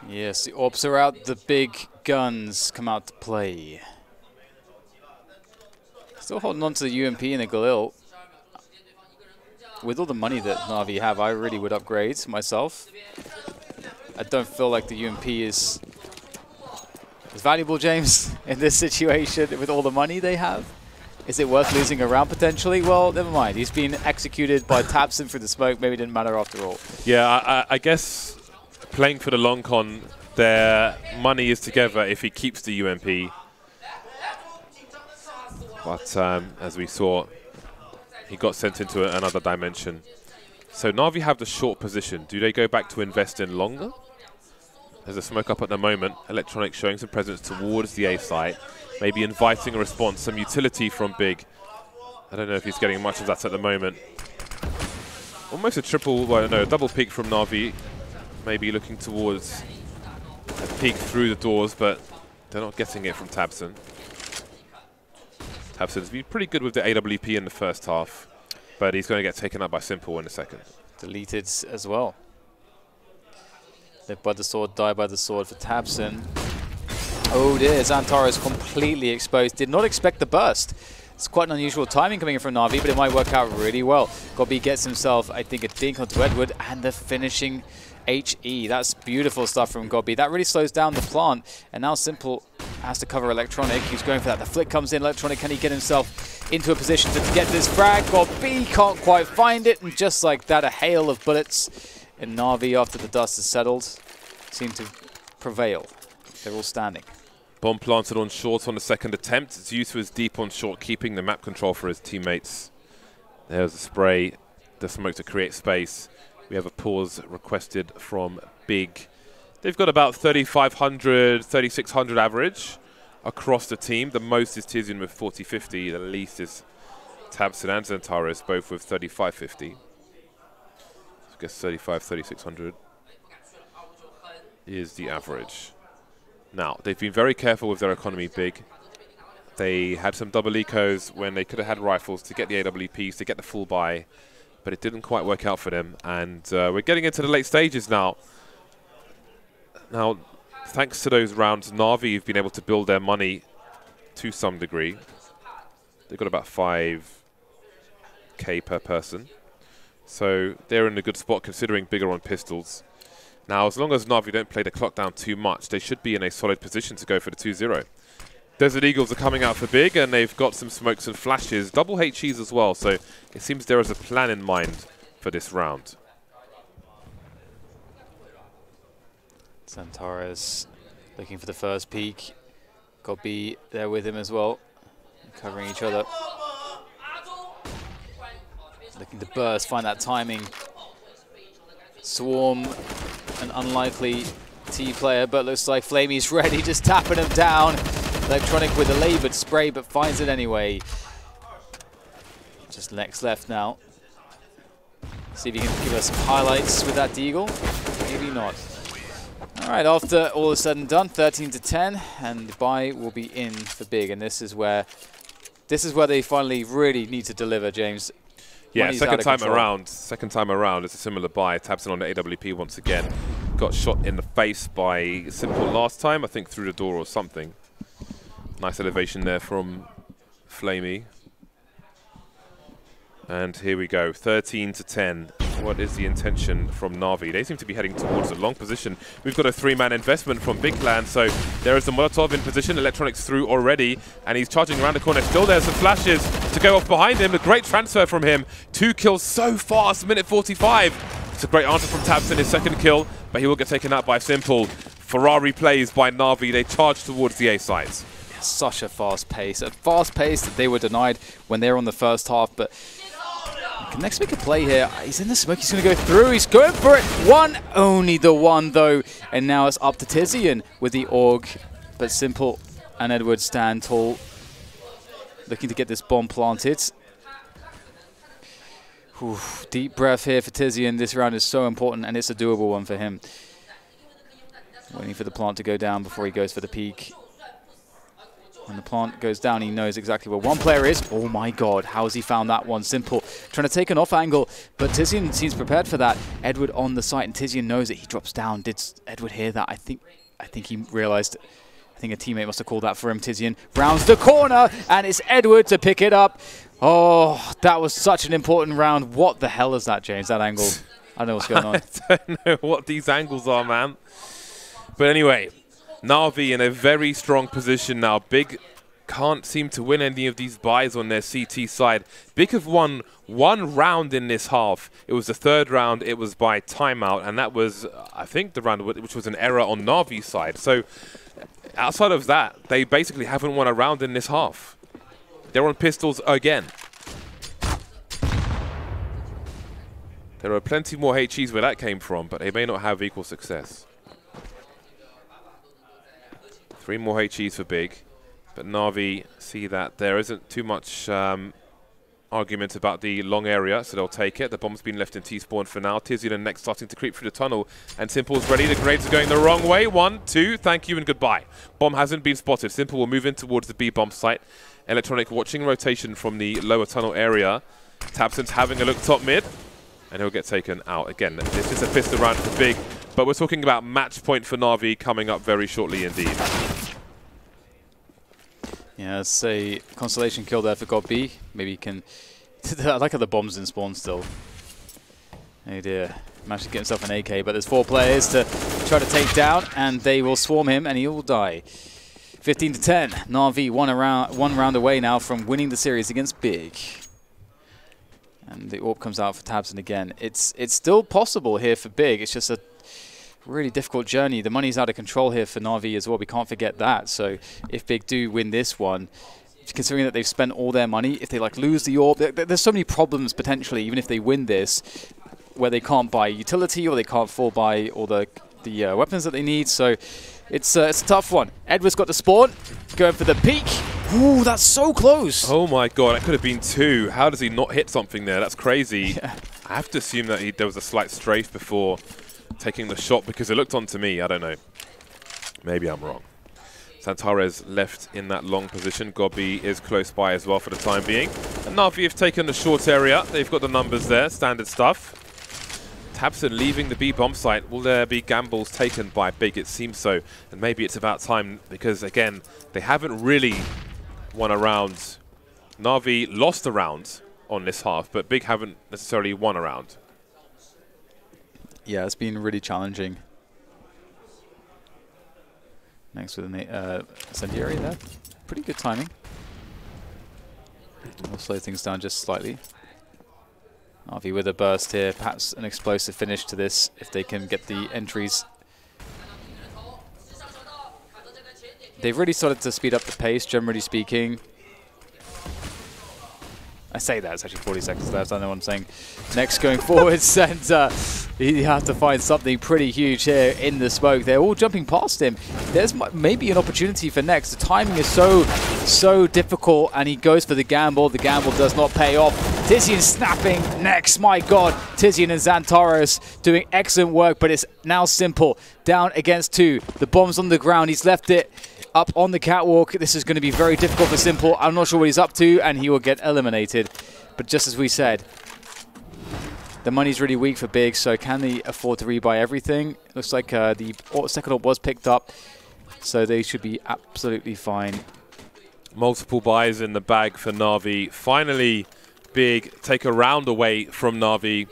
Yes, the orbs are out, the big guns come out to play. Still holding on to the UMP and the Galil. With all the money that Na'Vi have, I really would upgrade myself. I don't feel like the UMP is valuable, James, in this situation with all the money they have. Is it worth losing a round potentially? Well, never mind. He's been executed by Tabson through the smoke. Maybe it didn't matter after all. Yeah, I guess playing for the long con, their money is together if he keeps the UMP. But as we saw, he got sent into another dimension. So Na'Vi have the short position. Do they go back to invest in longer? There's a smoke up at the moment. Electronic showing some presence towards the A site. Maybe inviting a response, some utility from Big. I don't know if he's getting much of that at the moment. Almost a triple, well, no, a double peek from Na'Vi. Maybe looking towards a peek through the doors, but they're not getting it from Tabson. Tabson's been pretty good with the AWP in the first half, but he's going to get taken up by Simple in a second. Deleted as well. Live by the sword, die by the sword for Tabson. Oh dear, Xantares completely exposed. Did not expect the burst. It's quite an unusual timing coming in from Na'Vi, but it might work out really well. Gobby gets himself, I think, a dink onto Edward, and the finishing HE. That's beautiful stuff from Gobby. That really slows down the plant, and now Simple has to cover Electronic. He's going for that. The flick comes in. Electronic, can he get himself into a position to get this frag? Gobby can't quite find it, and just like that, a hail of bullets. And Na'Vi, after the dust has settled, seem to prevail. They're all standing. Bomb planted on short on the second attempt. Zeus was deep on short, keeping the map control for his teammates. There's the spray, the smoke to create space. We have a pause requested from Big. They've got about 3,500, 3,600 average across the team. The most is Tizian with 40-50. The least is Tabson and Xantares, both with 3,550. I guess 35, 3,600. is the average. Now, they've been very careful with their economy big. They had some double ecos when they could have had rifles to get the AWPs, to get the full buy, but it didn't quite work out for them. And we're getting into the late stages now. Now, thanks to those rounds, Na'Vi have been able to build their money to some degree. They've got about 5K per person. So they're in a good spot considering bigger on pistols. Now, as long as Na'Vi don't play the clock down too much, they should be in a solid position to go for the 2-0. Desert Eagles are coming out for big, and they've got some smokes and flashes. Double HEs as well, so it seems there is a plan in mind for this round. Santares looking for the first peek. Got B there with him as well, covering each other. Looking to burst, find that timing. Swarm, an unlikely T player, but looks like Flamey's ready, just tapping him down. Electronic with a laboured spray, but finds it anyway. Just Lex left now. See if he can give us some highlights with that Deagle. Maybe not. All right, after all is said and done, 13-10, and the buy will be in for big. And this is where they finally really need to deliver, James. Yeah, second time around, it's a similar buy. Tabson on the AWP once again. Got shot in the face by Simple last time, I think through the door or something. Nice elevation there from Flamey. And here we go, 13-10. What is the intention from Na'Vi? They seem to be heading towards a long position. We've got a 3-man investment from Big Clan, so there is the Molotov in position. Electronics through already, and he's charging around the corner. Still there's some flashes to go off behind him. A great transfer from him. 2 kills so fast, minute 45. It's a great answer from Tabson, his second kill, but he will get taken out by Simple. Ferrari plays by Na'Vi. They charge towards the A sites. Such a fast pace that they were denied when they were on the first half, but next make a play here. He's in the smoke, he's going to go through, he's going for it. Only the one though, and now it's up to Tizian with the AUG, but Simple and Edward stand tall, looking to get this bomb planted. Oof, deep breath here for Tizian. This round is so important, and it's a doable one for him. Waiting for the plant to go down before he goes for the peak. When the plant goes down, he knows exactly where one player is. Oh my god, how has he found that one? Simple. Trying to take an off angle, but Tizian seems prepared for that. Edward on the site, and Tizian knows it. He drops down. Did Edward hear that? I think he realized. I think a teammate must have called that for him. Tizian rounds the corner, and it's Edward to pick it up. Oh, that was such an important round. What the hell is that, James? That angle? I don't know what's going on. I don't know what these angles are, man. But anyway, Na'Vi in a very strong position now. Big can't seem to win any of these buys on their CT side. Big have won one round in this half. It was the third round. It was by timeout, and that was, I think, the round which was an error on Na'Vi's side. So outside of that, they basically haven't won a round in this half. They're on pistols again. There are plenty more HEs where that came from, but they may not have equal success. 3 more HEs for Big, but Na'Vi see that there isn't too much argument about the long area, so they'll take it. The bomb's been left in T-spawn for now. Tizian and Next starting to creep through the tunnel, and Simple's ready. The grenades are going the wrong way. 1, 2, thank you and goodbye. Bomb hasn't been spotted. Simple will move in towards the B bomb site. Electronic watching rotation from the lower tunnel area. Tabson's having a look top mid, and he'll get taken out. Again, this is a pistol round for Big, but we're talking about match point for Na'Vi coming up very shortly indeed. Yeah, it's a constellation kill there for God B. Maybe he can... I like how the bomb's in spawn still. Oh dear. Managed to get himself an AK, but there's 4 players to try to take down, and they will swarm him, and he will die. 15-10. Na'Vi one round away now from winning the series against Big. And the AWP comes out for Tabson again. It's still possible here for Big. It's just a really difficult journey. The money's out of control here for Na'Vi as well. We can't forget that. So if Big do win this one, considering that they've spent all their money, if they like lose the AWP, there's so many problems potentially, even if they win this, where they can't buy utility or they can't afford buy all the weapons that they need. So it's a tough one. Edward's got the spawn, going for the peak. Ooh, that's so close. Oh my god, that could have been 2. How does he not hit something there? That's crazy. Yeah. I have to assume that there was a slight strafe before taking the shot because it looked on to me. I don't know. Maybe I'm wrong. Santares left in that long position. Gobi is close by as well for the time being. And Na'Vi have taken the short area. They've got the numbers there, standard stuff. tabseN leaving the B bomb site. Will there be gambles taken by Big? It seems so. And maybe it's about time because, again, they haven't really won a round. Na'Vi lost a round on this half, but Big haven't necessarily won a round. Yeah, it's been really challenging. Next with an incendiary there. Pretty good timing. We'll slow things down just slightly. Na'Vi with a burst here. Perhaps an explosive finish to this if they can get the entries. They've really started to speed up the pace, generally speaking. I say that, it's actually 40 seconds left, I know what I'm saying. Next going forwards, and you have to find something pretty huge here in the smoke. They're all jumping past him. There's maybe an opportunity for Next. The timing is so difficult, and he goes for the gamble. The gamble does not pay off. Tizian snapping Next, my god. Tizian and Xantares doing excellent work, but it's now Simple. Down against 2. The bomb's on the ground, he's left it up on the catwalk. This is going to be very difficult for Simple. I'm not sure what he's up to, and he will get eliminated. But just as we said, the money's really weak for Big, so can they afford to rebuy everything? Looks like the second orb was picked up, so they should be absolutely fine. Multiple buys in the bag for Na'Vi. Finally, Big take a round away from Na'Vi,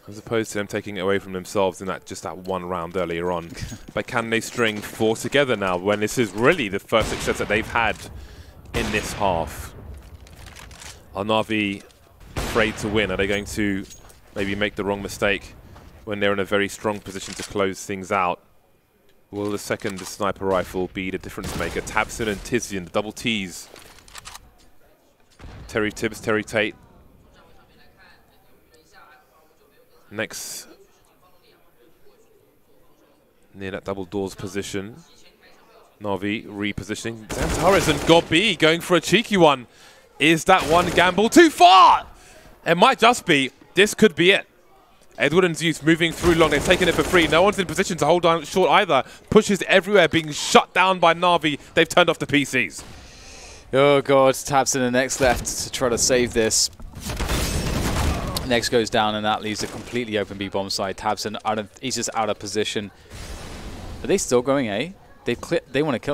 as opposed to them taking it away from themselves in just that one round earlier on. But can they string 4 together now when this is really the first success that they've had in this half? Are Na'Vi afraid to win? Are they going to maybe make the wrong mistake when they're in a very strong position to close things out? Will the second sniper rifle be the difference maker? tabseN and Tizian, the double T's. Terry Tibbs, Terry Tate. Next, near that double doors position. Na'Vi repositioning. Xantares and Gobi going for a cheeky one. Is that one gamble too far? It might just be. This could be it. Edward and Zeus moving through long. They've taken it for free. No one's in position to hold on short either. Pushes everywhere, being shut down by Na'Vi. They've turned off the PCs. Oh god, tabseN and Next left to try to save this. Next goes down, and that leaves a completely open B bomb side. tabseN he's just out of position. Are they still going A? They want to kill him.